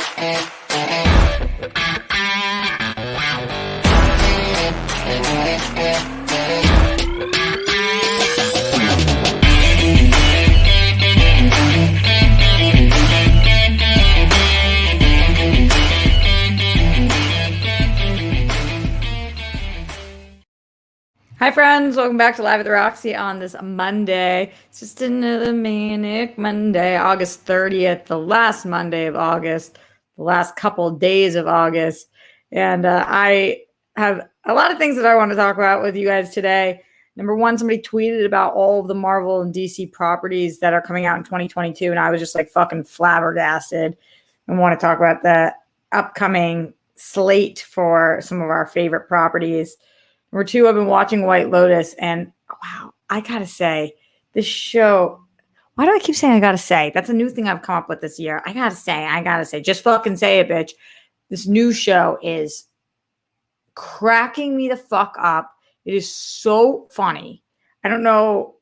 Hi, friends. Welcome back to Live at the Roxy on this Monday. It's just another manic Monday, August 30th, the last Monday of August, the last couple days of August. And I have a lot of things that I want to talk about with you guys today. Number one, somebody tweeted about all of the Marvel and DC properties that are coming out in 2022. And I was just like fucking flabbergasted and want to talk about the upcoming slate for some of our favorite properties. Number two, I've been watching White Lotus, and wow, I gotta say, this show, why do I keep saying I gotta say? That's a new thing I've come up with this year. I gotta say, just fucking say it, bitch. This new show is cracking me the fuck up. It is so funny. I don't know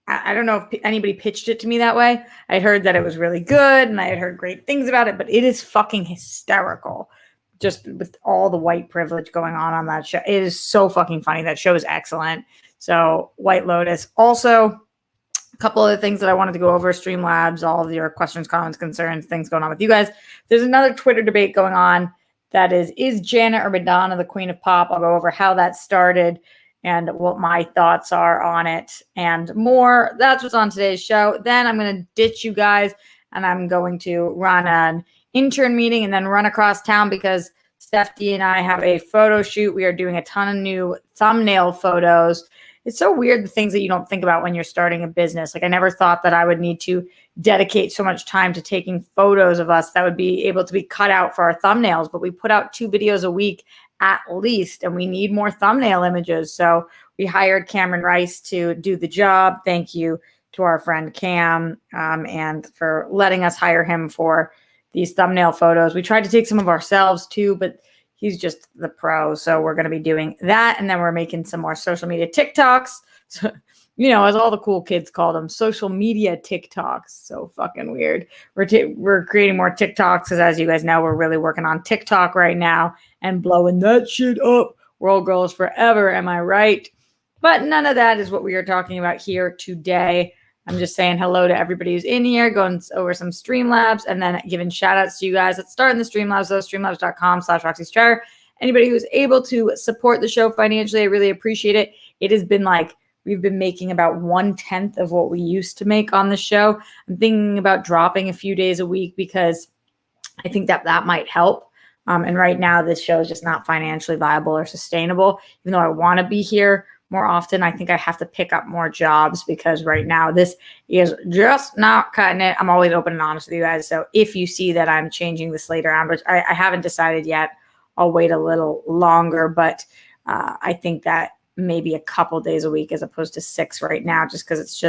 if anybody pitched it to me that way. I heard that it was really good, and I had heard great things about it, but it is fucking hysterical. Just with all the white privilege going on that show. It is so fucking funny. That show is excellent. So White Lotus. Also, a couple other things that I wanted to go over. Streamlabs, all of your questions, comments, concerns, things going on with you guys. There's another Twitter debate going on that is Janet or Madonna the queen of pop? I'll go over how that started and what my thoughts are on it and more. That's what's on today's show. Then I'm going to ditch you guys and I'm going to run an intern meeting and then run across town because Steph D and I have a photo shoot. We are doing a ton of new thumbnail photos. It's so weird, the things that you don't think about when you're starting a business. Like I never thought that I would need to dedicate so much time to taking photos of us that would be able to be cut out for our thumbnails, but we put out 2 videos a week at least, and we need more thumbnail images. So we hired Cameron Rice to do the job. Thank you to our friend Cam and for letting us hire him for these thumbnail photos. We tried to take some of ourselves too, but he's just the pro. So we're going to be doing that. And then we're making some more social media TikToks. So, you know, as all the cool kids call them, social media TikToks. So fucking weird. We're creating more TikToks because as you guys know, we're really working on TikTok right now and blowing that shit up. World Girls Forever. Am I right? But none of that is what we are talking about here today. I'm just saying hello to everybody who's in here, going over some Streamlabs, and then giving shout outs to you guys. Let's start in the Streamlabs, though, streamlabs.com/Roxy Striar. Anybody who's able to support the show financially, I really appreciate it. It has been like we've been making about 1/10 of what we used to make on the show. I'm thinking about dropping a few days a week because I think that might help. And right now, this show is just not financially viable or sustainable. Even though I want to be here more often, I think I have to pick up more jobs because right now this is just not cutting it. I'm always open and honest with you guys. So if you see that I'm changing this later on, which I haven't decided yet, I'll wait a little longer. But I think that maybe a couple days a week as opposed to 6 right now, just because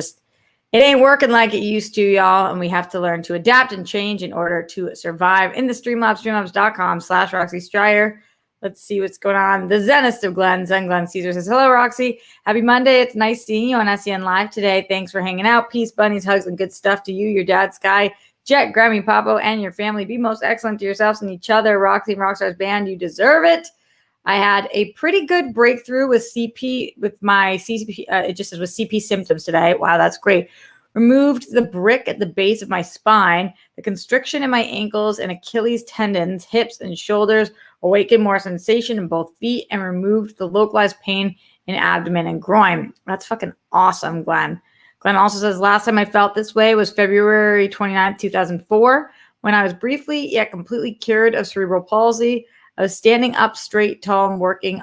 it ain't working like it used to, y'all. And we have to learn to adapt and change in order to survive in the Streamlabs, streamlabs.com/Roxy Striar. Let's see what's going on. The Zenist of Glenn, Zen Glenn Caesar says, hello, Roxy. Happy Monday. It's nice seeing you on SEN Live today. Thanks for hanging out. Peace, bunnies, hugs, and good stuff to you, your dad, Sky, Jet, Grammy, Papo, and your family. Be most excellent to yourselves and each other. Roxy and Rockstar's band, you deserve it. I had a pretty good breakthrough with my CP. It just says with CP symptoms today. Wow, that's great. Removed the brick at the base of my spine, the constriction in my ankles and Achilles tendons, hips, and shoulders, awakened more sensation in both feet, and removed the localized pain in abdomen and groin. That's fucking awesome, Glenn. Glenn also says, last time I felt this way was February 29th, 2004, when I was briefly yet completely cured of cerebral palsy. I was standing up straight, tall, and working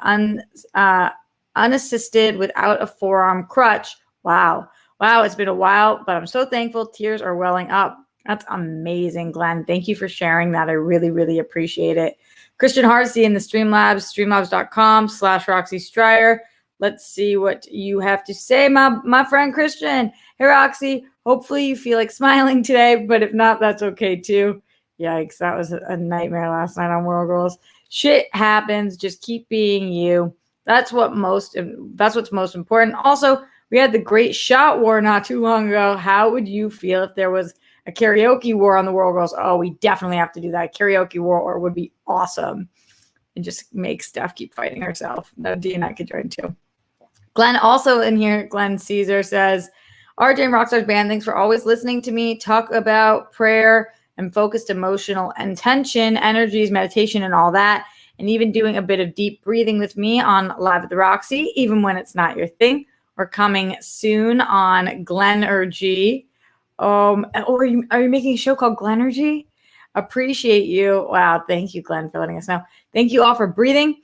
unassisted without a forearm crutch. Wow, it's been a while, but I'm so thankful. Tears are welling up. That's amazing, Glenn. Thank you for sharing that. I really, really appreciate it. Christian Harsey in the Streamlabs, streamlabs.com/Roxy Striar. Let's see what you have to say, my friend Christian. Hey, Roxy, hopefully you feel like smiling today, but if not, that's okay too. Yikes, that was a nightmare last night on World Girls. Shit happens. Just keep being you. That's what's most important. Also, we had the Great Shot War not too long ago. How would you feel if there was a karaoke war on the World Girls. Oh, we definitely have to do that. Karaoke war would be awesome. And just make Steph keep fighting herself. No, D and I could join too. Glenn also in here, Glenn Caesar says, RJ and Rockstar's Band, thanks for always listening to me talk about prayer and focused emotional intention, energies, meditation, and all that. And even doing a bit of deep breathing with me on Live at the Roxy, even when it's not your thing. We're coming soon on Glenergy. Are you making a show called Glenergy? Appreciate you. Wow, thank you, Glenn, for letting us know. Thank you all for breathing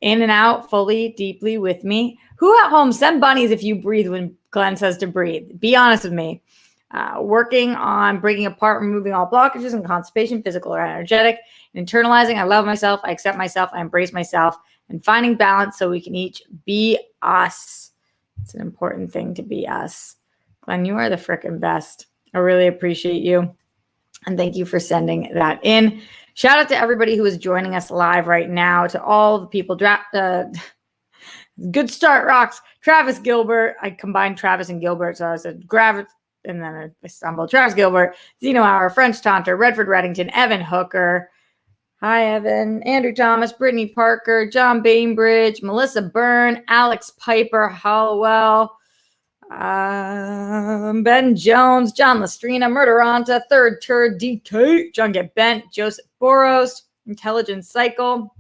in and out fully, deeply with me. Who at home, send bunnies if you breathe when Glenn says to breathe. Be honest with me. Working on breaking apart, removing all blockages and constipation, physical or energetic, and internalizing. I love myself. I accept myself. I embrace myself, and finding balance so we can each be us. It's an important thing to be us. Glenn, you are the frickin' best. I really appreciate you. And thank you for sending that in. Shout out to everybody who is joining us live right now, to all the people. Good start, Rocks. Travis Gilbert. I combined Travis and Gilbert, so I said and then I stumbled. Travis Gilbert, Zeno Hour, French Taunter, Redford Reddington, Evan Hooker. Hi, Evan. Andrew Thomas, Brittany Parker, John Bainbridge, Melissa Byrne, Alex Piper, Hollowell, Ben Jones, John Lestrina, Murderanta, Third Turd, DK, John Get Bent, Joseph Boros, Intelligent Cycle.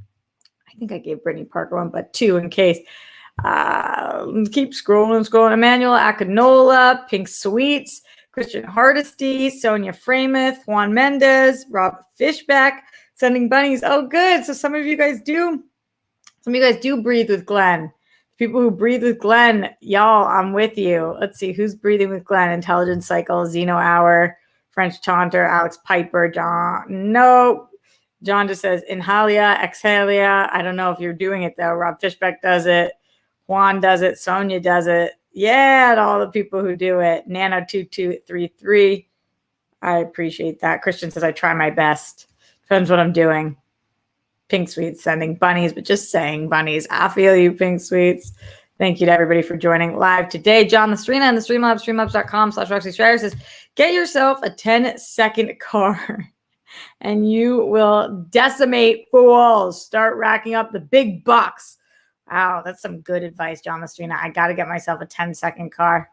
I think I gave Brittany Parker one, but two in case. Keep scrolling. Emmanuel Akinola, Pink Sweets, Christian Hardesty, Sonia Frameth, Juan Mendez, Rob Fishback, sending bunnies. Oh, good. So some of you guys do breathe with Glenn. People who breathe with Glenn, y'all, I'm with you. Let's see who's breathing with Glenn. Intelligent Cycle, Zeno Hour, French Taunter, Alex Piper, John. No. John just says inhalia, exhalia. I don't know if you're doing it though. Rob Fishback does it. Juan does it. Sonia does it. Yeah, and all the people who do it. Nano2233. I appreciate that. Christian says I try my best. Depends what I'm doing. Pink Sweets sending bunnies, but just saying bunnies. I feel you, Pink Sweets. Thank you to everybody for joining live today. John Lestrina and the Streamlabs, streamlabs.com/RoxyStrider says, get yourself a 10-second car and you will decimate fools. Start racking up the big bucks. Wow, that's some good advice, John Lestrina. I got to get myself a 10-second car.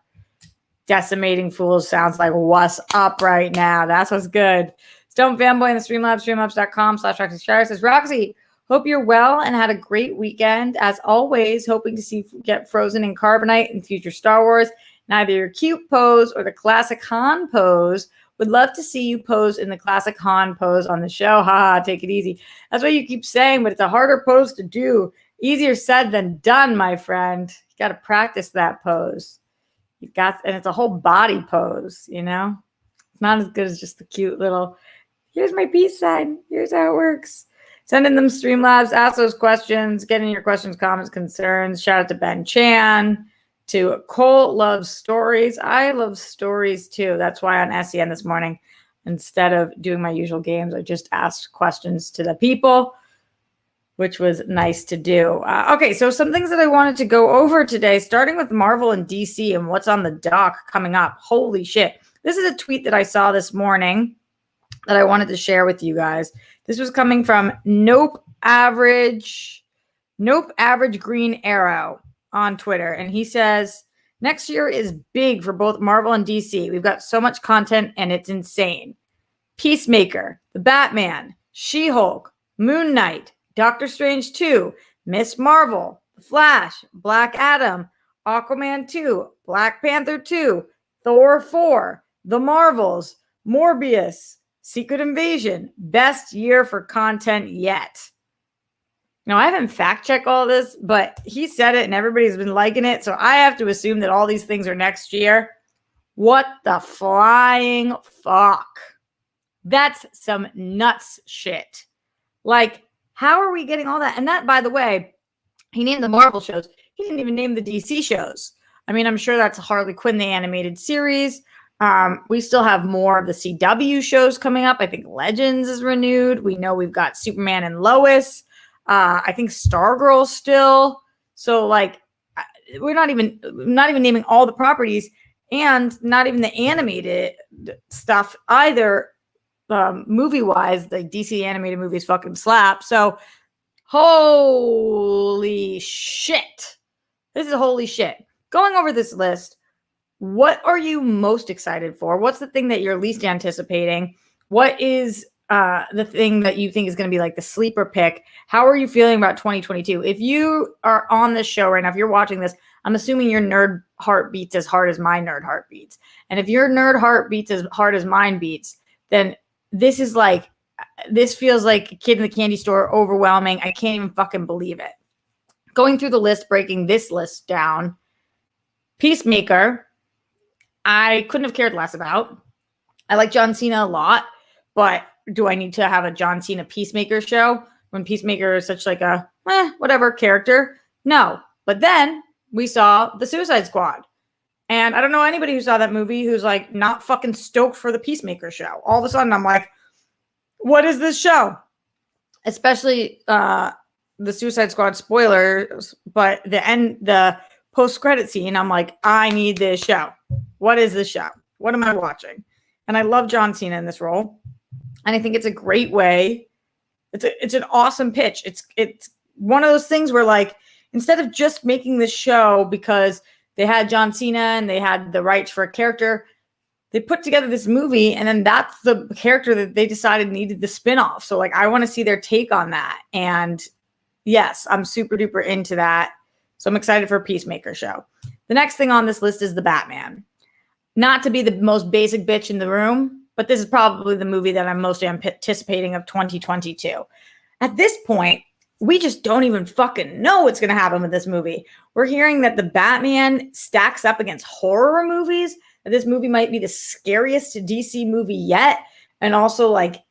Decimating fools sounds like what's up right now. That's what's good. Stone Fanboy in the Streamlabs, streamlabs.com/RoxyStrider says, Roxy, hope you're well and had a great weekend. As always, hoping to see you get frozen in carbonite in future Star Wars. Neither your cute pose or the classic Han pose. Would love to see you pose in the classic Han pose on the show. Ha, take it easy. That's what you keep saying, but it's a harder pose to do. Easier said than done, my friend. You got to practice that pose. And it's a whole body pose, you know? It's not as good as just the cute little, here's my peace sign. Here's how it works. Send in them Streamlabs. Ask those questions. Get in your questions, comments, concerns. Shout out to Ben Chan. To Cole loves stories. I love stories too. That's why on SEN this morning, instead of doing my usual games, I just asked questions to the people, which was nice to do. Okay, so some things that I wanted to go over today, starting with Marvel and DC and what's on the dock coming up. Holy shit. This is a tweet that I saw this morning that I wanted to share with you guys. This was coming from Nope Average Green Arrow on Twitter. And he says, next year is big for both Marvel and DC. We've got so much content and it's insane. Peacemaker, The Batman, She-Hulk, Moon Knight, Doctor Strange 2, Miss Marvel, The Flash, Black Adam, Aquaman 2, Black Panther 2, Thor 4, The Marvels, Morbius, Secret Invasion. Best year for content yet. Now, I haven't fact-checked all this, but he said it and everybody's been liking it, so I have to assume that all these things are next year. What the flying fuck? That's some nuts shit. Like, how are we getting all that? And that, by the way, he named the Marvel shows. He didn't even name the DC shows. I mean, I'm sure that's Harley Quinn, the animated series. We still have more of the CW shows coming up. I think Legends is renewed. We know we've got Superman and Lois. I think Stargirl still. So, like, we're not even naming all the properties. and not even the animated stuff either. Movie wise, the DC animated movies fucking slap. So, holy shit. This is holy shit. Going over this list, what are you most excited for? What's the thing that you're least anticipating? What is the thing that you think is going to be like the sleeper pick? How are you feeling about 2022? If you are on this show right now, if you're watching this, I'm assuming your nerd heart beats as hard as my nerd heart beats. And if your nerd heart beats as hard as mine beats, then this feels like a kid in the candy store, overwhelming. I can't even fucking believe it. Going through the list, breaking this list down, Peacemaker, I couldn't have cared less about. I like John Cena a lot, but do I need to have a John Cena Peacemaker show when Peacemaker is such like a whatever character? No. But then we saw the Suicide Squad. And I don't know anybody who saw that movie who's like not fucking stoked for the Peacemaker show. All of a sudden I'm like, what is this show? Especially the Suicide Squad spoilers, but the post-credit scene, I'm like, I need this show. What is this show? What am I watching? And I love John Cena in this role. And I think it's a great way. It's an awesome pitch. It's one of those things where like, instead of just making this show because they had John Cena and they had the rights for a character, they put together this movie and then that's the character that they decided needed the spinoff. So like, I want to see their take on that. And yes, I'm super duper into that. So I'm excited for a Peacemaker show. The next thing on this list is The Batman. Not to be the most basic bitch in the room, but this is probably the movie that I'm most anticipating of 2022. At this point, we just don't even fucking know what's going to happen with this movie. We're hearing that the Batman stacks up against horror movies, that this movie might be the scariest DC movie yet. And also like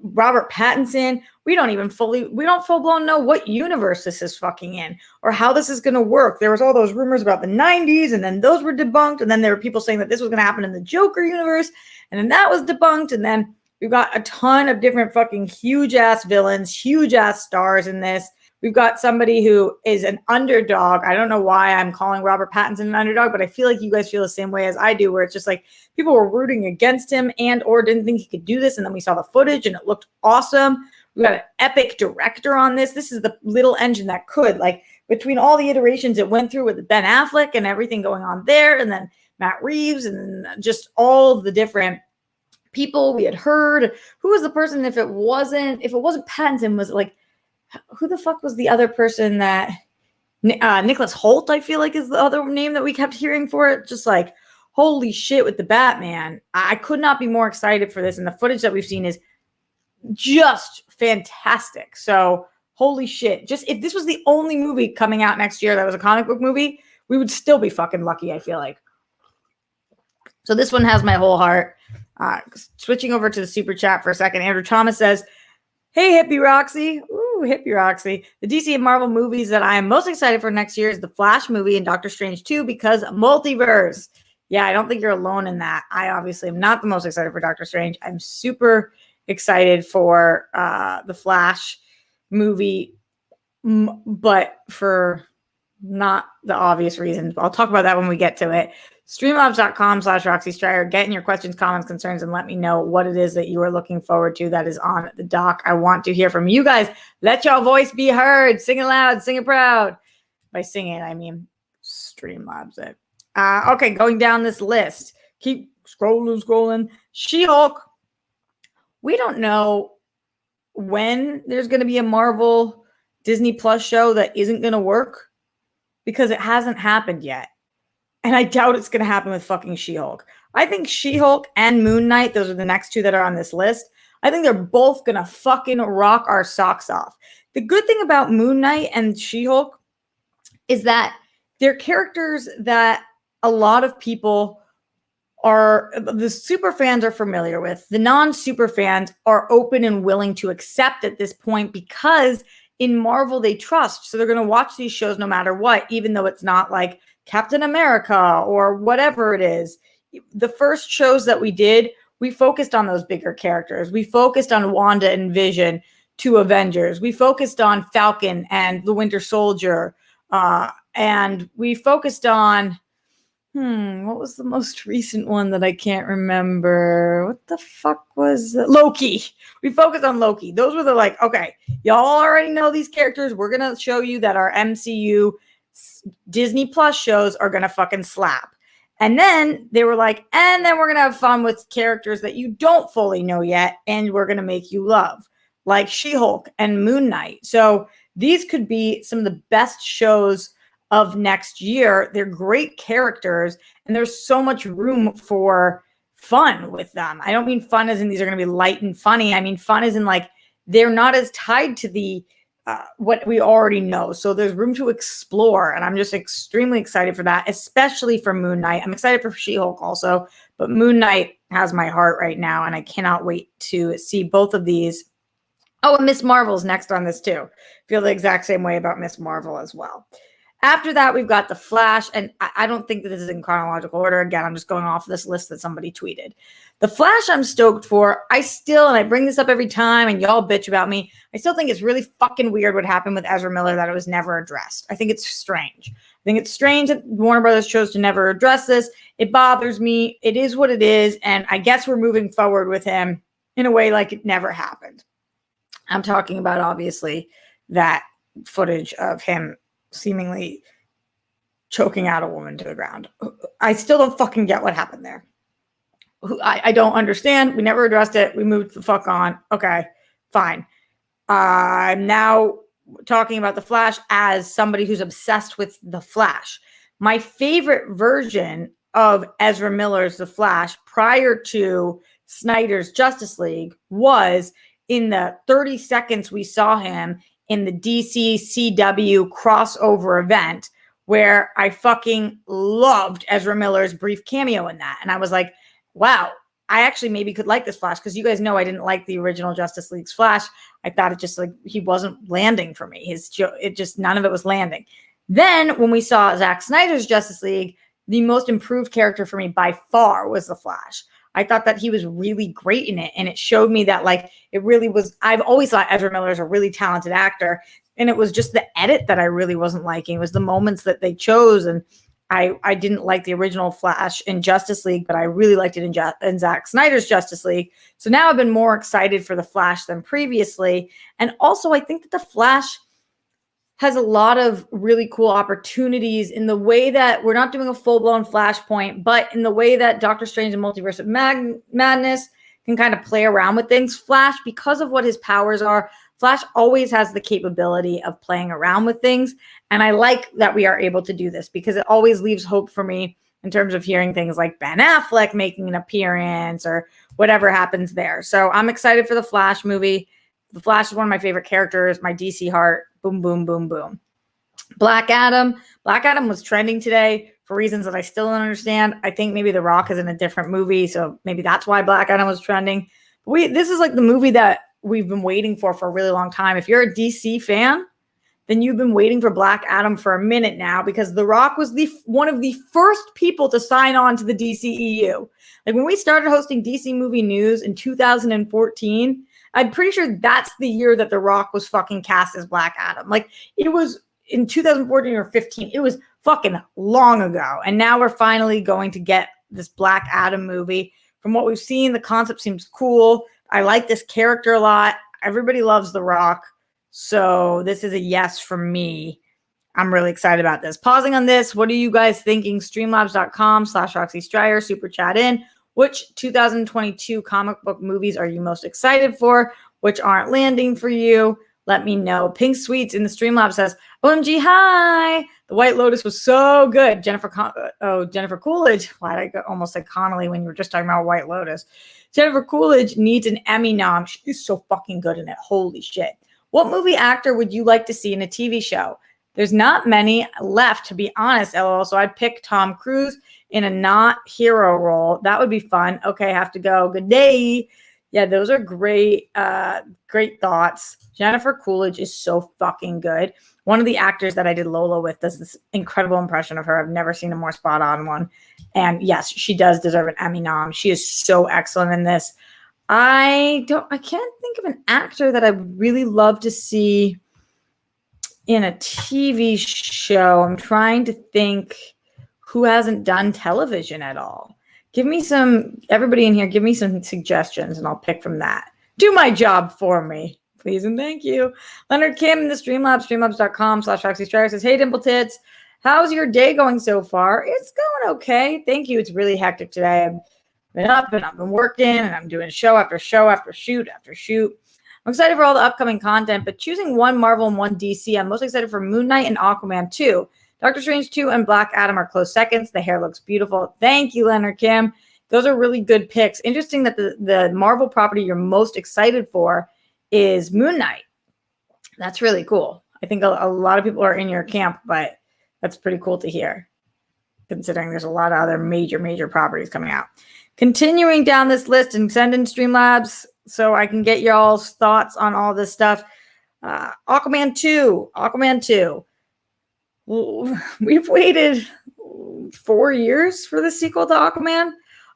Robert Pattinson, we don't full blown know what universe this is fucking in or how this is going to work. There was all those rumors about the 90s and then those were debunked. And then there were people saying that this was going to happen in the Joker universe. And then that was debunked. And then we've got a ton of different fucking huge ass villains, huge ass stars in this. We've got somebody who is an underdog. I don't know why I'm calling Robert Pattinson an underdog, but I feel like you guys feel the same way as I do, where it's just like people were rooting against him and or didn't think he could do this. And then we saw the footage and it looked awesome. We got an epic director on this. This is the little engine that could, like, between all the iterations it went through with Ben Affleck and everything going on there, and then Matt Reeves, and then just all the different people we had heard. Who was the person? If it wasn't Pattinson, was it like, who the fuck was the other person that Nicholas Hoult, I feel like, is the other name that we kept hearing for it. Just like, holy shit, with the Batman. I could not be more excited for this. And the footage that we've seen is just fantastic. So holy shit. Just if this was the only movie coming out next year that was a comic book movie, we would still be fucking lucky, I feel like. So this one has my whole heart. Switching over to the super chat for a second. Andrew Thomas says, hey, Hippie Roxy. Ooh, Hippie Roxy. The DC and Marvel movies that I am most excited for next year is the Flash movie and Doctor Strange 2 because multiverse. Yeah, I don't think you're alone in that. I obviously am not the most excited for Doctor Strange. I'm super excited for the Flash movie, but for not the obvious reasons. I'll talk about that when we get to it. Streamlabs.com/Roxy Stryer. Get in your questions, comments, concerns, and let me know what it is that you are looking forward to that is on the dock. I want to hear from you guys. Let your voice be heard. Sing it loud, sing it proud. By singing it, I mean Streamlabs it. Okay, going down this list. Keep scrolling. She-Hulk. We don't know when there's going to be a Marvel Disney Plus show that isn't going to work because it hasn't happened yet. And I doubt it's going to happen with fucking She-Hulk. I think She-Hulk and Moon Knight, those are the next two that are on this list. I think they're both going to fucking rock our socks off. The good thing about Moon Knight and She-Hulk is that they're characters that a lot of people the super fans are familiar with. The non-super fans are open and willing to accept at this point because in Marvel they trust. So they're going to watch these shows no matter what, even though it's not like Captain America or whatever it is. The first shows that we did, we focused on those bigger characters. We focused on Wanda and Vision to Avengers. We focused on Falcon and the Winter Soldier. And we focused on What was the most recent one that I can't remember? What the fuck was Loki? We focused on Loki. Those were the like, okay, y'all already know these characters. We're gonna show you that our MCU Disney Plus shows are gonna fucking slap. And then they were like, and then we're gonna have fun with characters that you don't fully know yet, and we're gonna make you love, like She-Hulk and Moon Knight. So these could be some of the best shows of next year. They're great characters, and there's so much room for fun with them. I don't mean fun as in these are going to be light and funny. I mean fun as in like they're not as tied to the what we already know. So there's room to explore, and I'm just extremely excited for that, especially for Moon Knight. I'm excited for She-Hulk also, but Moon Knight has my heart right now, and I cannot wait to see both of these. Oh, and Miss Marvel's next on this too. Feel the exact same way about Miss Marvel as well. After that, we've got The Flash, and I don't think that this is in chronological order. Again, I'm just going off this list that somebody tweeted. The Flash I'm stoked for. I still, and I bring this up every time, and y'all bitch about me, I still think it's really fucking weird what happened with Ezra Miller, that it was never addressed. I think it's strange. I think it's strange that Warner Brothers chose to never address this. It bothers me. It is what it is, and I guess we're moving forward with him in a way like it never happened. I'm talking about, obviously, that footage of him seemingly choking out a woman to the ground. I still don't fucking get what happened there. I don't understand. We never addressed it. We moved the fuck on. Okay, fine. I'm now talking about The Flash as somebody who's obsessed with The Flash. My favorite version of Ezra Miller's The Flash prior to Snyder's Justice League was in the 30 seconds we saw him in the DC CW crossover event, where I fucking loved Ezra Miller's brief cameo in that. And I was like, wow, I actually maybe could like this Flash, because you guys know I didn't like the original Justice League's Flash. I thought it just like he wasn't landing for me. It just none of it was landing. Then when we saw Zack Snyder's Justice League, the most improved character for me by far was the Flash. I thought that he was really great in it. And it showed me that like it really was. I've always thought Ezra Miller is a really talented actor. And it was just the edit that I really wasn't liking. It was the moments that they chose. And I didn't like the original Flash in Justice League, but I really liked it in Zack Snyder's Justice League. So now I've been more excited for the Flash than previously. And also I think that the Flash has a lot of really cool opportunities in the way that we're not doing a full-blown Flashpoint, but in the way that Doctor Strange and Multiverse of Madness can kind of play around with things. Flash, because of what his powers are, Flash always has the capability of playing around with things. And I like that we are able to do this, because it always leaves hope for me in terms of hearing things like Ben Affleck making an appearance or whatever happens there. So I'm excited for the Flash movie. The Flash is one of my favorite characters, my DC heart. Boom, boom, boom, boom. Black Adam. Black Adam was trending today for reasons that I still don't understand. I think maybe The Rock is in a different movie, so maybe that's why Black Adam was trending. This is like the movie that we've been waiting for a really long time. If you're a DC fan, then you've been waiting for Black Adam for a minute now, because The Rock was one of the first people to sign on to the DCEU. Like when we started hosting DC Movie News in 2014, I'm pretty sure that's the year that The Rock was fucking cast as Black Adam. Like it was in 2014 or 15. It was fucking long ago. And now we're finally going to get this Black Adam movie. From what we've seen, the concept seems cool. I like this character a lot. Everybody loves The Rock. So this is a yes from me. I'm really excited about this. Pausing on this, what are you guys thinking? Streamlabs.com/Roxy Stryer, super chat in. Which 2022 comic book movies are you most excited for? Which aren't landing for you? Let me know. Pink Sweets in the Streamlabs says, OMG, hi. The White Lotus was so good. Jennifer Coolidge. Why did I almost say Connolly when you were just talking about White Lotus? Jennifer Coolidge needs an Emmy nom. She's so fucking good in it. Holy shit. What movie actor would you like to see in a TV show? There's not many left, to be honest, LOL. So I'd pick Tom Cruise in a not hero role. That would be fun. Okay, have to go. Good day. Yeah, those are great, great thoughts. Jennifer Coolidge is so fucking good. One of the actors that I did Lola with does this incredible impression of her. I've never seen a more spot on one. And yes, she does deserve an Emmy nom. She is so excellent in this. I can't think of an actor that I would really love to see in a TV show. I'm trying to think who hasn't done television at all? Everybody in here, give me some suggestions and I'll pick from that. Do my job for me, please and thank you. Leonard Kim in the Streamlabs, streamlabs.com/Roxy Striar says, hey, Dimple Tits, how's your day going so far? It's going okay. Thank you. It's really hectic today. I've been up and I've been working and I'm doing show after show after shoot after shoot. I'm excited for all the upcoming content, but choosing one Marvel and one DC, I'm most excited for Moon Knight and Aquaman 2. Doctor Strange 2 and Black Adam are close seconds. The hair looks beautiful. Thank you, Leonard Kim. Those are really good picks. Interesting that the Marvel property you're most excited for is Moon Knight. That's really cool. I think a lot of people are in your camp, but that's pretty cool to hear, considering there's a lot of other major properties coming out. Continuing down this list and send in Streamlabs so I can get y'all's thoughts on all this stuff. Aquaman 2. We've waited 4 years for the sequel to Aquaman.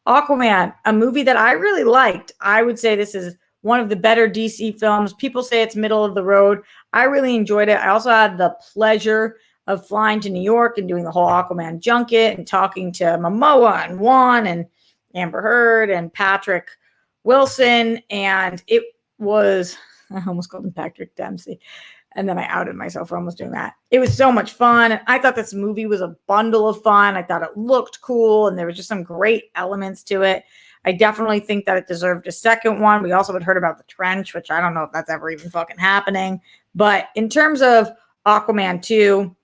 Aquaman, a movie that I really liked. I would say this is one of the better DC films. People say it's middle of the road. I really enjoyed it. I also had the pleasure of flying to New York and doing the whole Aquaman junket and talking to Momoa and Juan and Amber Heard and Patrick Wilson. And it was, I almost called him Patrick Dempsey. And then I outed myself for almost doing that. It was so much fun. I thought this movie was a bundle of fun. I thought it looked cool, and there was just some great elements to it. I definitely think that it deserved a second one. We also had heard about The Trench, which I don't know if that's ever even fucking happening. But in terms of Aquaman 2,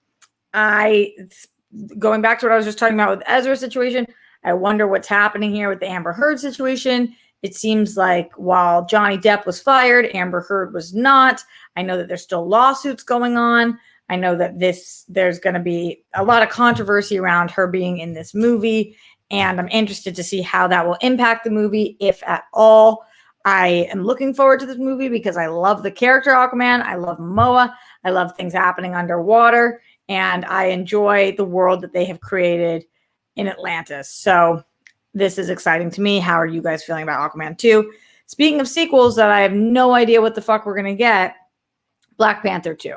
going back to what I was just talking about with Ezra's situation, I wonder what's happening here with the Amber Heard situation. It seems like while Johnny Depp was fired, Amber Heard was not. I know that there's still lawsuits going on. I know that there's going to be a lot of controversy around her being in this movie, and I'm interested to see how that will impact the movie, if at all. I am looking forward to this movie because I love the character Aquaman. I love Momoa. I love things happening underwater, and I enjoy the world that they have created in Atlantis. So this is exciting to me. How are you guys feeling about Aquaman 2? Speaking of sequels that I have no idea what the fuck we're going to get, Black Panther 2.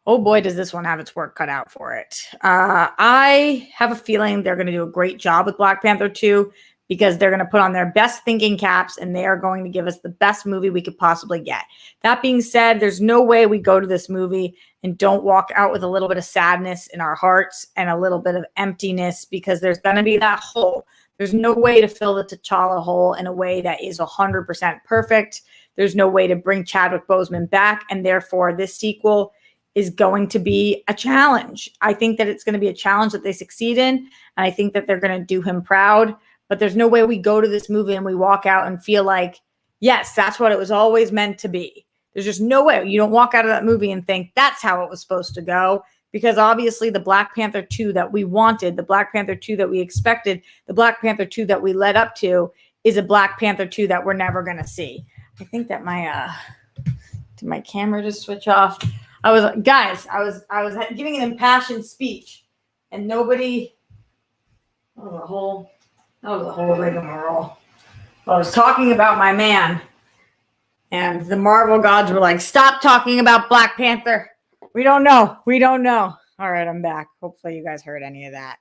Oh boy, does this one have its work cut out for it. I have a feeling they're going to do a great job with Black Panther 2 because they're going to put on their best thinking caps and they are going to give us the best movie we could possibly get. That being said, there's no way we go to this movie and don't walk out with a little bit of sadness in our hearts and a little bit of emptiness, because there's going to be that hole. There's no way to fill the T'Challa hole in a way that is 100% perfect. There's no way to bring Chadwick Boseman back, and therefore this sequel is going to be a challenge. I think that it's going to be a challenge that they succeed in, and I think that they're going to do him proud. But there's no way we go to this movie and we walk out and feel like, yes, that's what it was always meant to be. There's just no way. You don't walk out of that movie and think that's how it was supposed to go, because obviously the Black Panther 2 that we wanted, the Black Panther 2 that we expected, the Black Panther 2 that we led up to is a Black Panther 2 that we're never going to see. I think that did my camera just switch off? I was giving an impassioned speech and nobody, that was a whole rigmarole. I was talking about my man, and the Marvel gods were like, stop talking about Black Panther. We don't know. All right, I'm back. Hopefully you guys heard any of that.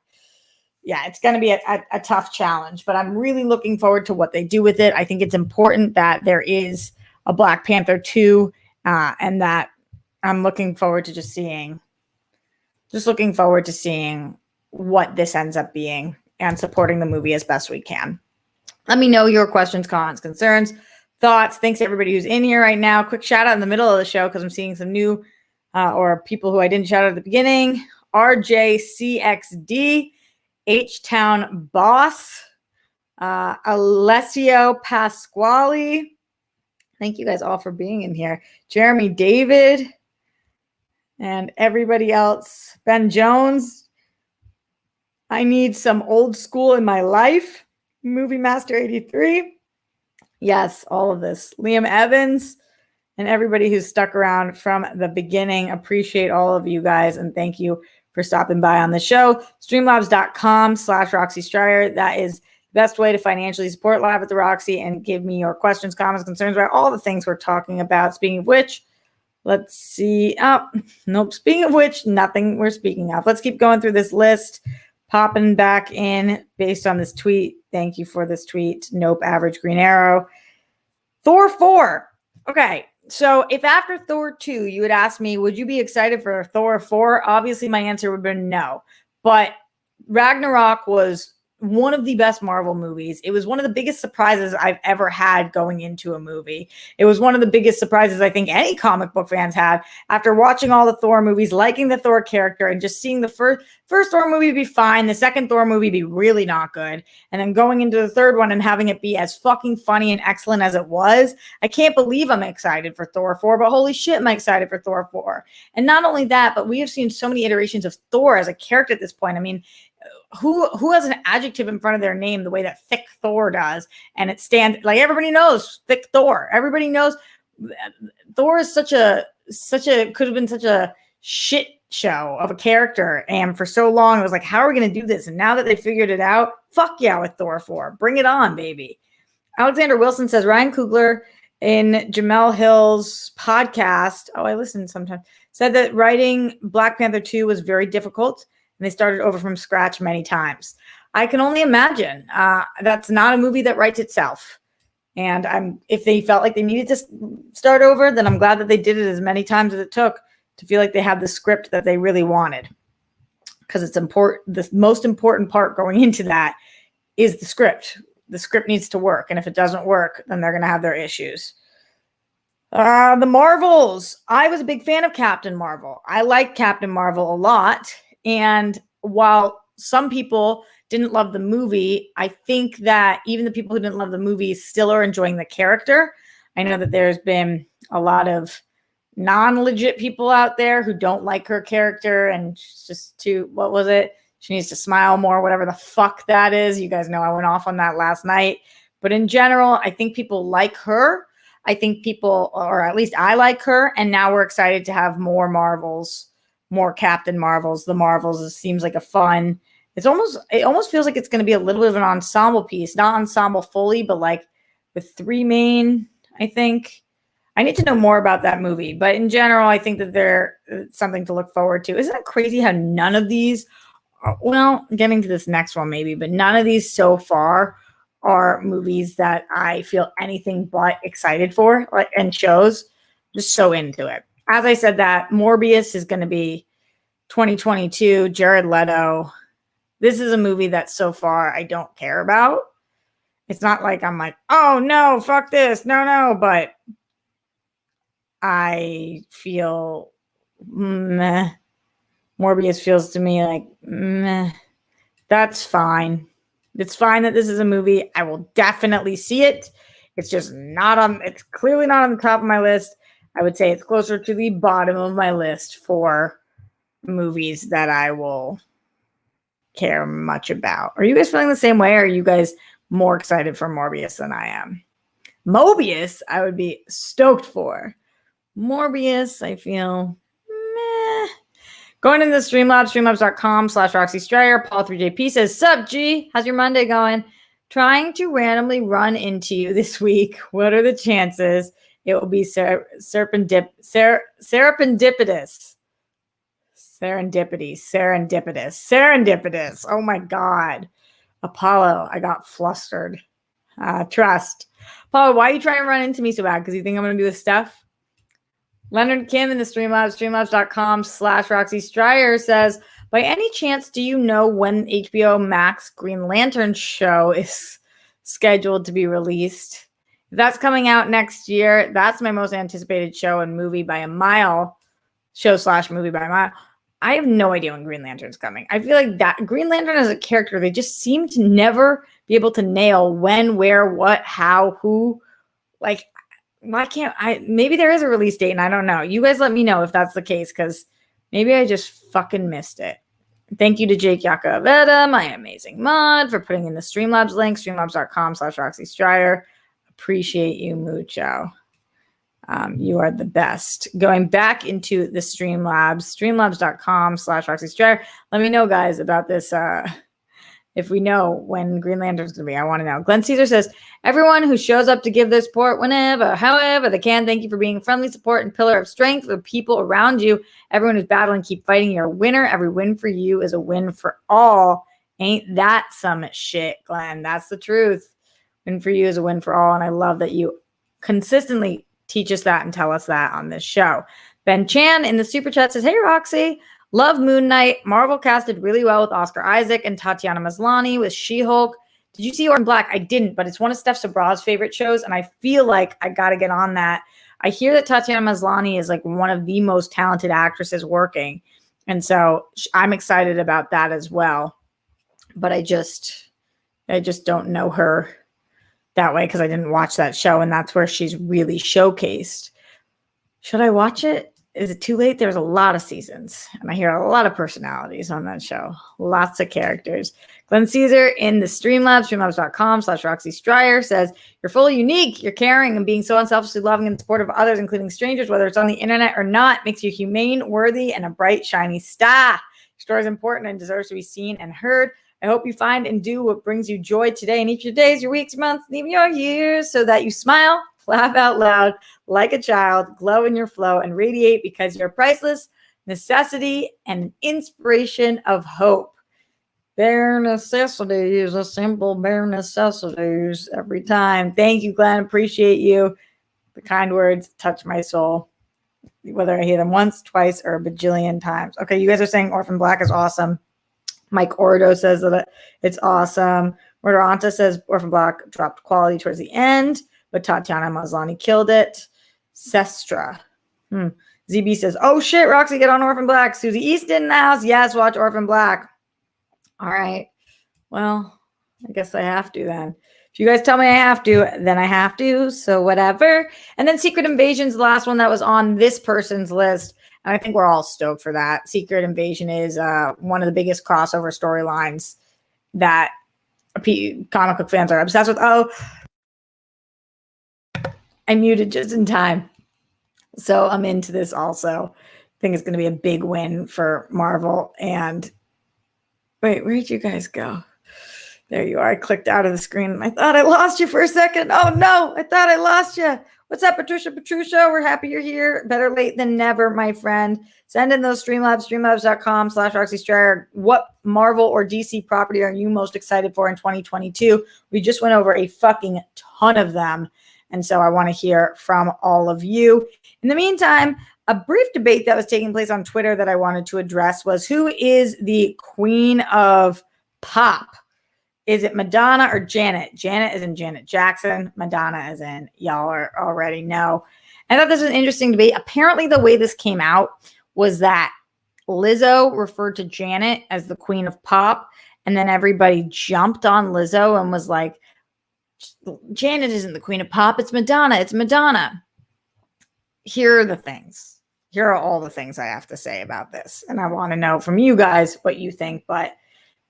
Yeah, it's going to be a tough challenge, but I'm really looking forward to what they do with it. I think it's important that there is a Black Panther 2, and that I'm looking forward to seeing what this ends up being and supporting the movie as best we can. Let me know your questions, comments, concerns, thoughts. Thanks to everybody who's in here right now. Quick shout out in the middle of the show because I'm seeing some new or people who I didn't shout out at the beginning. RJCXD, H-Town Boss, Alessio Pasquale. Thank you guys all for being in here. Jeremy David and everybody else. Ben Jones. I need some old school in my life. Movie Master 83. Yes, all of this. Liam Evans and everybody who's stuck around from the beginning. Appreciate all of you guys, and thank you for stopping by on the show. Streamlabs.com/Roxy Striar. That is the best way to financially support Live at the Roxy and give me your questions, comments, concerns about all the things we're talking about. Speaking of which, Let's see. Oh, nope. Speaking of which, nothing we're speaking of. Let's keep going through this list. Popping back in based on this tweet. Thank you for this tweet. Nope. Average Green Arrow. Thor 4. Okay. So if after Thor 2, you had asked me, would you be excited for Thor 4? Obviously, my answer would have been no. But Ragnarok was one of the best Marvel movies. It was one of the biggest surprises I've ever had going into a movie. It was one of the biggest surprises I think any comic book fans had after watching all the Thor movies, liking the Thor character, and just seeing the first Thor movie be fine, the second Thor movie be really not good, and then going into the third one and having it be as fucking funny and excellent as it was. I can't believe I'm excited for Thor 4, but holy shit, am I excited for Thor 4. And not only that, but we have seen so many iterations of Thor as a character at this point. I mean, who has an adjective in front of their name the way that Thick Thor does? And it stands like everybody knows Thick Thor. Everybody knows Thor is such a could have been such a shit show of a character. And for so long, it was like, how are we going to do this? And now that they figured it out, fuck yeah with Thor 4. Bring it on, baby. Alexander Wilson says Ryan Coogler in Jamel Hill's podcast, I listen sometimes, said that writing Black Panther 2 was very difficult. And they started over from scratch many times. I can only imagine. That's not a movie that writes itself. And if they felt like they needed to start over, then I'm glad that they did it as many times as it took to feel like they had the script that they really wanted. Because it's important. The most important part going into that is the script. The script needs to work. And if it doesn't work, then they're going to have their issues. The Marvels. I was a big fan of Captain Marvel. I like Captain Marvel a lot. And while some people didn't love the movie, I think that even the people who didn't love the movie still are enjoying the character. I know that there's been a lot of non-legit people out there who don't like her character and just what was it? She needs to smile more, whatever the fuck that is. You guys know I went off on that last night. But in general, I think people like her. I think people, or at least I like her. And now we're excited to have more Marvels. More Captain Marvels. The Marvels, it seems like a fun. It almost feels like it's going to be a little bit of an ensemble piece, not ensemble fully, but like with three main. I think I need to know more about that movie, but in general, I think that they're something to look forward to. Isn't it crazy how none of these? Well, getting to this next one maybe, but none of these so far are movies that I feel anything but excited for, and shows. Just so into it. As I said, that Morbius is going to be 2022. Jared Leto. This is a movie that so far I don't care about. It's not like I'm like, oh no, fuck this. No. But I feel meh. Morbius feels to me like meh. That's fine. It's fine that this is a movie. I will definitely see it. It's just it's clearly not on the top of my list. I would say it's closer to the bottom of my list for movies that I will care much about. Are you guys feeling the same way? Or are you guys more excited for Morbius than I am? Mobius, I would be stoked for. Morbius, I feel meh. Going into the Streamlabs, streamlabs.com/Roxy Striar. Paul3JP says, Sup, G? How's your Monday going? Trying to randomly run into you this week. What are the chances? It will be serendipitous. Serendipitous. Oh my God. Apollo, I got flustered. Trust. Apollo, why are you trying to run into me so bad? Because you think I'm going to do this stuff? Leonard Kim in the Streamlabs, streamlabs.com/Roxy Striar says, by any chance, do you know when HBO Max Green Lantern show is scheduled to be released? If that's coming out next year, that's my most anticipated show and movie by a mile. Show/movie by a mile. I have no idea when Green Lantern's coming. I feel like that Green Lantern as a character, they just seem to never be able to nail when, where, what, how, who. Like, why can't I? Maybe there is a release date and I don't know. You guys let me know if that's the case, because maybe I just fucking missed it. Thank you to Jake Yakavetta, my amazing mod, for putting in the Streamlabs link, streamlabs.com/Roxy Striar. Appreciate you mucho. You are the best. Going back into the Streamlabs, streamlabs.com/Roxy Striar. Let me know, guys, about this if we know when Green Lantern's going to be. I want to know. Glenn Caesar says, everyone who shows up to give their support whenever, however they can, thank you for being friendly support and pillar of strength for people around you. Everyone who's battling, keep fighting. You're a winner. Every win for you is a win for all. Ain't that some shit, Glenn? That's the truth. Win for you is a win for all. And I love that you consistently teach us that and tell us that on this show. Ben Chan in the super chat says, hey, Roxy. Love Moon Knight. Marvel casted really well with Oscar Isaac and Tatiana Maslany with She-Hulk. Did you see Orphan Black? I didn't, but it's one of Steph Sabra's favorite shows, and I feel like I got to get on that. I hear that Tatiana Maslany is like one of the most talented actresses working, and so I'm excited about that as well. But I just don't know her that way because I didn't watch that show, and that's where she's really showcased. Should I watch it? Is it too late? There's a lot of seasons, and I hear a lot of personalities on that show. Lots of characters. Glenn Caesar in the Streamlabs, streamlabs.com/Roxy Stryer says, you're fully unique. You're caring and being so unselfishly loving and supportive of others, including strangers, whether it's on the internet or not, makes you humane, worthy, and a bright, shiny star. Your story is important and deserves to be seen and heard. I hope you find and do what brings you joy today and each of your days, your weeks, your months, and even your years, so that you smile, laugh out loud like a child, glow in your flow, and radiate because you're priceless, necessity, and an inspiration of hope. Bare necessities, a simple bare necessities every time. Thank you, Glenn. Appreciate you. The kind words touch my soul, whether I hear them once, twice, or a bajillion times. Okay, you guys are saying Orphan Black is awesome. Mike Ordo says that it's awesome. Murderanta says Orphan Black dropped quality towards the end, but Tatiana Maslany killed it. Sestra. ZB says, oh shit, Roxy, get on Orphan Black. Susie Easton in the house. Yes, watch Orphan Black. All right. Well, I guess I have to then. If you guys tell me I have to, then I have to. So whatever. And then Secret Invasion's the last one that was on this person's list. And I think we're all stoked for that. Secret Invasion is one of the biggest crossover storylines that comic book fans are obsessed with. Oh, I muted just in time. So I'm into this also. I think it's going to be a big win for Marvel. And wait, where'd you guys go? There you are. I clicked out of the screen. I thought I lost you for a second. Oh, no. I thought I lost you. What's up, Patricia? We're happy you're here. Better late than never, my friend. Send in those Streamlabs, streamlabs.com/Roxy Stryer. What Marvel or DC property are you most excited for in 2022? We just went over a fucking ton of them. And so I want to hear from all of you. In the meantime, a brief debate that was taking place on Twitter that I wanted to address was, who is the queen of pop? Is it Madonna or Janet? Janet is in Janet Jackson. Madonna is in, y'all already know. I thought this was an interesting debate. Apparently the way this came out was that Lizzo referred to Janet as the queen of pop. And then everybody jumped on Lizzo and was like, Janet isn't the queen of pop. It's Madonna. It's Madonna. Here are the things. Here are all the things I have to say about this. And I want to know from you guys what you think. But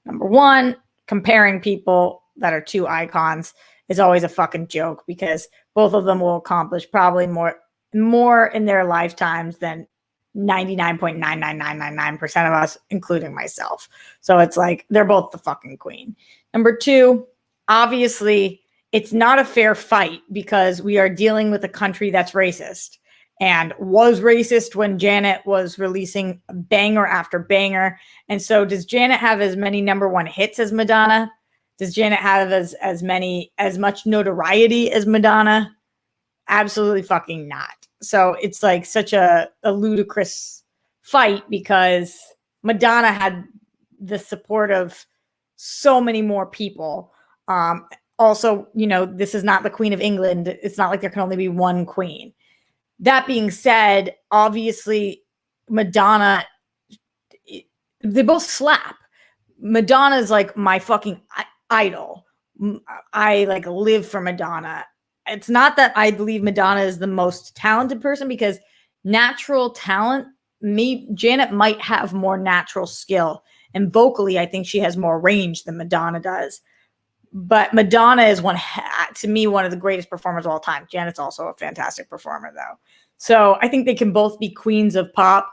number one, comparing people that are two icons is always a fucking joke, because both of them will accomplish probably more in their lifetimes than 99.99999% of us, including myself. So it's like they're both the fucking queen. Number two, obviously, it's not a fair fight because we are dealing with a country that's racist and was racist when Janet was releasing banger after banger. And so does Janet have as many number one hits as Madonna? Does Janet have as much notoriety as Madonna? Absolutely fucking not. So it's like such a ludicrous fight because Madonna had the support of so many more people. Also, you know, this is not the Queen of England. It's not like there can only be one queen. That being said, obviously, Madonna, they both slap. Madonna is like my fucking idol. I like live for Madonna. It's not that I believe Madonna is the most talented person, because natural talent, Janet might have more natural skill. And vocally, I think she has more range than Madonna does. But Madonna is to me, one of the greatest performers of all time. Janet's also a fantastic performer, though. So I think they can both be queens of pop.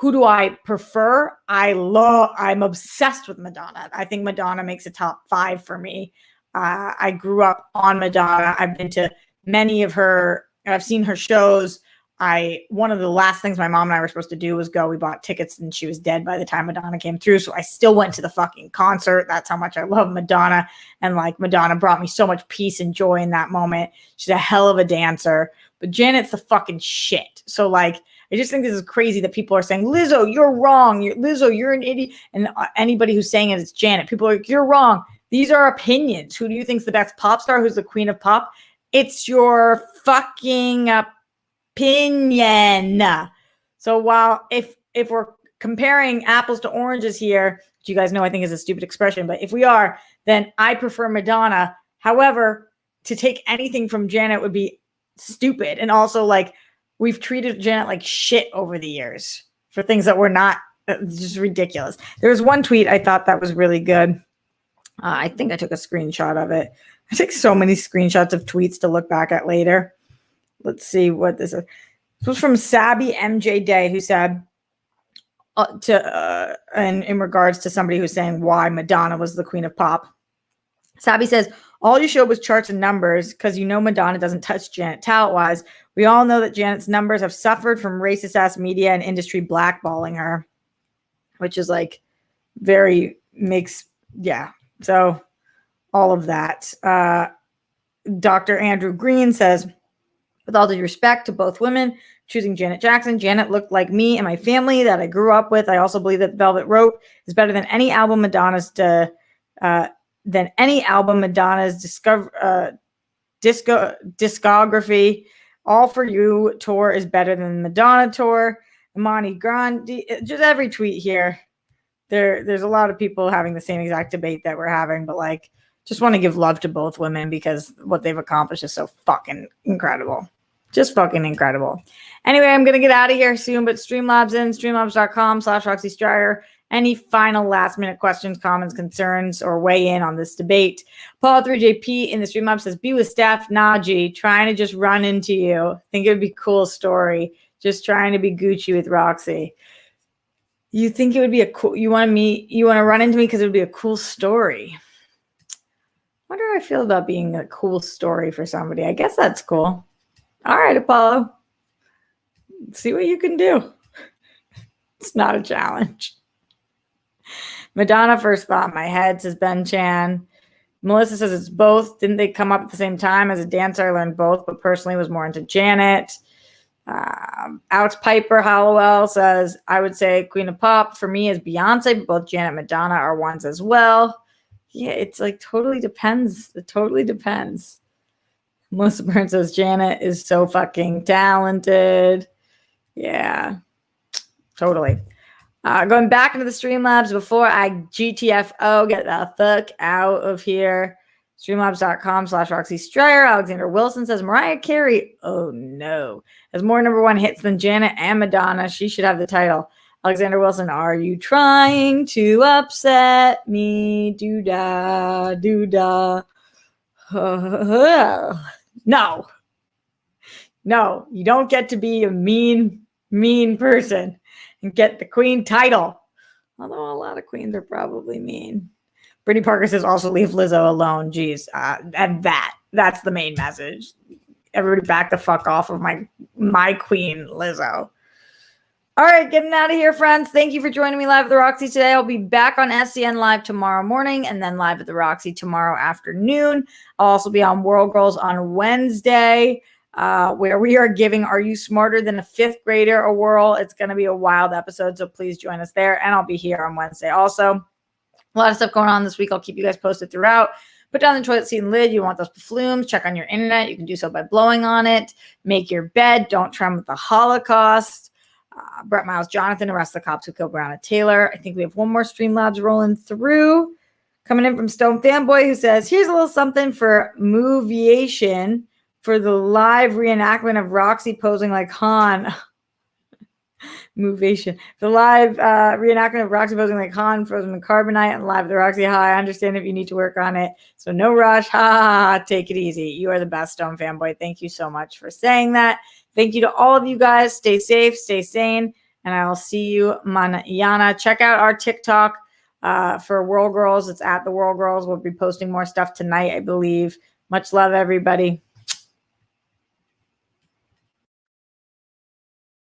Who do I prefer? I'm obsessed with Madonna. I think Madonna makes a top 5 for me. I grew up on Madonna. I've been to many of her, I've seen her shows. One of the last things my mom and I were supposed to do was go. We bought tickets and she was dead by the time Madonna came through. So I still went to the fucking concert. That's how much I love Madonna. And like Madonna brought me so much peace and joy in that moment. She's a hell of a dancer. But Janet's the fucking shit. So like, I just think this is crazy that people are saying, Lizzo, you're wrong. Lizzo, you're an idiot. And anybody who's saying it's Janet. People are like, you're wrong. These are opinions. Who do you think's the best pop star? Who's the queen of pop? It's your fucking opinion. So while if we're comparing apples to oranges here, which you guys know I think is a stupid expression, but if we are, then I prefer Madonna. However, to take anything from Janet would be stupid. And also like, we've treated Janet like shit over the years for things that were not just ridiculous. There was one tweet I thought that was really good. I think I took a screenshot of it. I take so many screenshots of tweets to look back at later. Let's see what this is. This was from Sabby MJ Day, who said, and in regards to somebody who's saying why Madonna was the queen of pop. Sabby says, all you showed was charts and numbers because you know Madonna doesn't touch Janet talent-wise. We all know that Janet's numbers have suffered from racist-ass media and industry blackballing her, which is like so all of that. Dr. Andrew Green says, with all due respect to both women, choosing Janet Jackson, Janet looked like me and my family that I grew up with. I also believe that Velvet Rope is better than any album Madonna's discography. All For You tour is better than Madonna tour. Imani Grande, just every tweet here. There's a lot of people having the same exact debate that we're having, but like, just want to give love to both women because what they've accomplished is so fucking incredible. Just fucking incredible. Anyway, I'm going to get out of here soon, but Streamlabs in, streamlabs.com/Roxy Striar. Any final last minute questions, comments, concerns, or weigh in on this debate? Paul3JP in the Streamlabs says, be with Steph Naji, trying to just run into you. Think it would be a cool story. Just trying to be Gucci with Roxy. You think it would be you want to run into me because it would be a cool story. What do I feel about being a cool story for somebody? I guess that's cool. All right, Apollo. See what you can do. It's not a challenge. Madonna first thought in my head, says Ben Chan. Melissa says it's both. Didn't they come up at the same time? As a dancer, I learned both, but personally was more into Janet. Alex Piper Hollowell says, I would say Queen of Pop for me is Beyonce, but both Janet and Madonna are ones as well. Yeah, it's like totally depends. It totally depends. Melissa Burns says Janet is so fucking talented. Yeah, totally. Going back into the Streamlabs before I GTFO, get the fuck out of here. Streamlabs.com/Roxy Striar. Alexander Wilson says Mariah Carey, oh no, has more #1 hits than Janet and Madonna. She should have the title. Alexander Wilson, are you trying to upset me? Doo-da, doo-da. No. No, you don't get to be a mean person and get the queen title. Although a lot of queens are probably mean. Brittany Parker says also leave Lizzo alone. Jeez. And that's the main message. Everybody back the fuck off of my queen, Lizzo. All right, getting out of here, friends. Thank you for joining me live at the Roxy today. I'll be back on SCN Live tomorrow morning and then live at the Roxy tomorrow afternoon. I'll also be on World Girls on Wednesday, where we are giving Are You Smarter Than a Fifth Grader a whirl. It's going to be a wild episode, so please join us there. And I'll be here on Wednesday also. A lot of stuff going on this week. I'll keep you guys posted throughout. Put down the toilet seat and lid. You want those flumes. Check on your internet. You can do so by blowing on it. Make your bed. Don't trem with the Holocaust. Brett Miles Jonathan, arrest the cops who killed Breonna Taylor. I think we have one more Streamlabs rolling through. Coming in from Stone Fanboy, who says, here's a little something for Moviation for the live reenactment of Roxy posing like Han. Moviation. The live reenactment of Roxy posing like Han, frozen in carbonite, and live at the Roxy High. I understand if you need to work on it. So no rush. Ha, take it easy. You are the best, Stone Fanboy. Thank you so much for saying that. Thank you to all of you guys. Stay safe, stay sane, and I will see you mañana. Check out our TikTok for Whirl Girls. It's at the Whirl Girls. We'll be posting more stuff tonight, I believe. Much love, everybody.